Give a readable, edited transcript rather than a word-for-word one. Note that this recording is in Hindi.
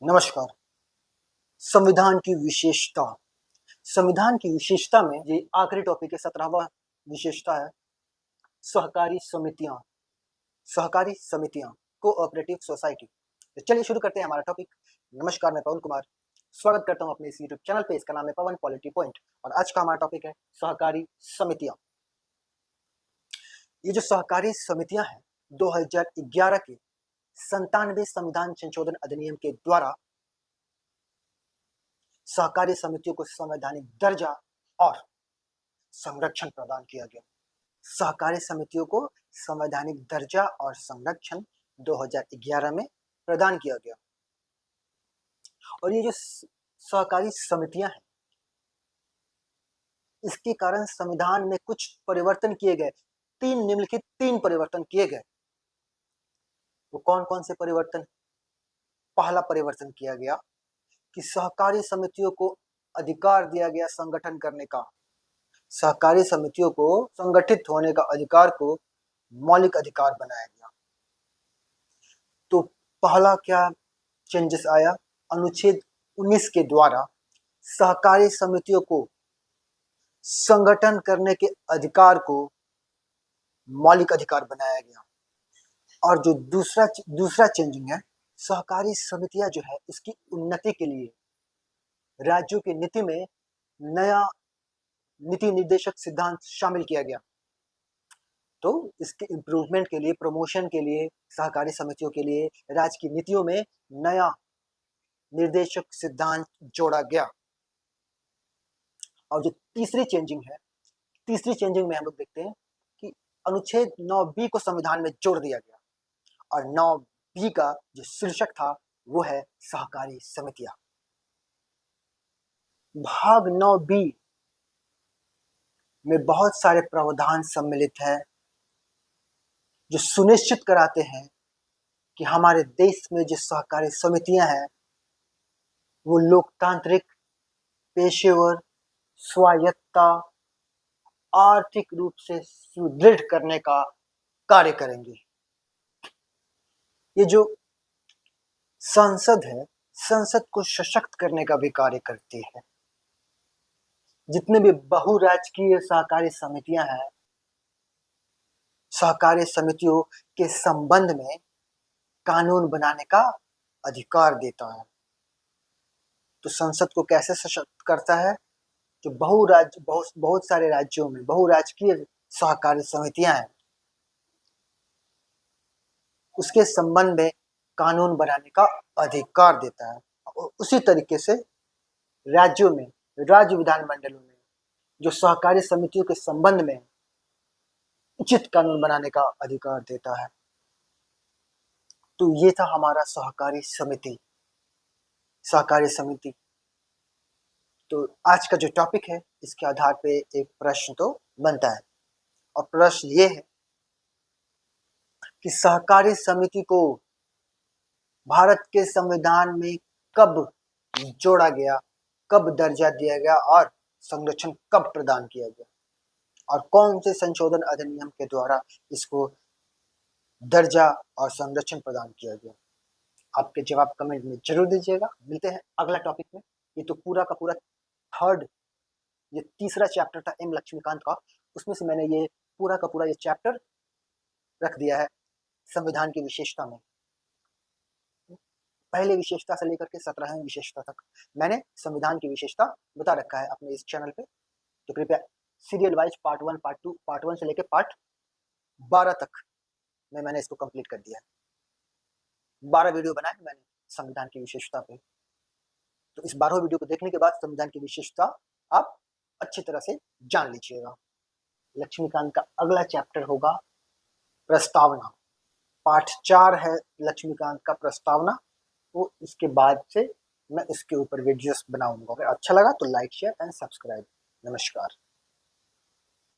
नमस्कार। संविधान की विशेषता। संविधान की विशेषता में ये आखिरी टॉपिक है, 17वां विशेषता है सहकारी समितियां। सहकारी समितियां, कोऑपरेटिव सोसाइटी। तो चलिए शुरू करते हैं हमारा टॉपिक। नमस्कार, मैं पवन कुमार स्वागत करता हूं अपने इस यूट्यूब चैनल पे। इसका नाम है पवन पॉलिटी पॉइंट और आज का हमारा टॉपिक है सहकारी समितियां। ये जो सहकारी समितियां हैं 2011 के 97वें संविधान संशोधन अधिनियम के द्वारा सहकारी समितियों को संवैधानिक दर्जा और संरक्षण प्रदान किया गया। सहकारी समितियों को संवैधानिक दर्जा और संरक्षण 2011 में प्रदान किया गया। और ये जो सहकारी समितियां हैं, इसके कारण संविधान में कुछ परिवर्तन किए गए। निम्नलिखित तीन परिवर्तन किए गए। वो कौन कौन से परिवर्तन? पहला परिवर्तन किया गया कि सहकारी समितियों को अधिकार दिया गया संगठन करने का। सहकारी समितियों को संगठित होने का अधिकार को मौलिक अधिकार बनाया गया। तो पहला क्या चेंजेस आया? अनुच्छेद 19 के द्वारा सहकारी समितियों को संगठन करने के अधिकार को मौलिक अधिकार बनाया गया। और जो दूसरा चेंजिंग है, सहकारी समितियां जो है इसकी उन्नति के लिए राज्यों की नीति में नया नीति निर्देशक सिद्धांत शामिल किया गया। तो इसके इम्प्रूवमेंट के लिए, प्रमोशन के लिए, सहकारी समितियों के लिए राज्य की नीतियों में नया निर्देशक सिद्धांत जोड़ा गया। और जो तीसरी चेंजिंग में हम लोग देखते हैं कि अनुच्छेद 9B को संविधान में जोड़ दिया गया और 9B का जो शीर्षक था वो है सहकारी समितियां। भाग 9B में बहुत सारे प्रावधान सम्मिलित है जो सुनिश्चित कराते हैं कि हमारे देश में जो सहकारी समितियां हैं वो लोकतांत्रिक, पेशेवर, स्वायत्ता, आर्थिक रूप से सुदृढ़ करने का कार्य करेंगे। ये जो संसद है, संसद को सशक्त करने का भी कार्य करती है। जितने भी बहुराजकीय सहकारी समितियां हैं, सहकारी समितियों के संबंध में कानून बनाने का अधिकार देता है। तो संसद को कैसे सशक्त करता है? जो बहुत सारे राज्यों में बहुराजकीय सहकारी समितियां हैं, उसके संबंध में कानून बनाने का अधिकार देता है। और उसी तरीके से राज्यों में, राज्य विधानमंडलों में जो सहकारी समितियों के संबंध में उचित कानून बनाने का अधिकार देता है। तो ये था हमारा सहकारी समिति। तो आज का जो टॉपिक है, इसके आधार पे एक प्रश्न तो बनता है और प्रश्न ये है कि सहकारी समिति को भारत के संविधान में कब जोड़ा गया, कब दर्जा दिया गया और संरक्षण कब प्रदान किया गया, और कौन से संशोधन अधिनियम के द्वारा इसको दर्जा और संरक्षण प्रदान किया गया। आपके जवाब कमेंट में जरूर दीजिएगा। मिलते हैं अगला टॉपिक में। ये तो पूरा का पूरा ये तीसरा चैप्टर था एम लक्ष्मीकांत का, उसमें से मैंने ये पूरा का पूरा ये चैप्टर रख दिया है संविधान की विशेषता में। पहले विशेषता से लेकर के 17वीं विशेषता तक मैंने संविधान की विशेषता बता रखा है अपने इस चैनल पे। तो कृपया serial wise part 1, part 2, part 1 से लेकर पार्ट 12 तक मैंने इसको कंप्लीट कर दिया है। 12 वीडियो बनाए मैंने संविधान की विशेषता पे। तो इस 12 वीडियो को देखने के बाद संविधान की विशेषता आप अच्छी तरह से जान लीजिएगा। लक्ष्मीकांत का अगला चैप्टर होगा प्रस्तावना। पार्ट 4 है लक्ष्मीकांत का प्रस्तावना। वो इसके बाद से मैं इसके ऊपर वीडियोस बनाऊंगा। अगर अच्छा लगा तो लाइक, शेयर एंड सब्सक्राइब। नमस्कार।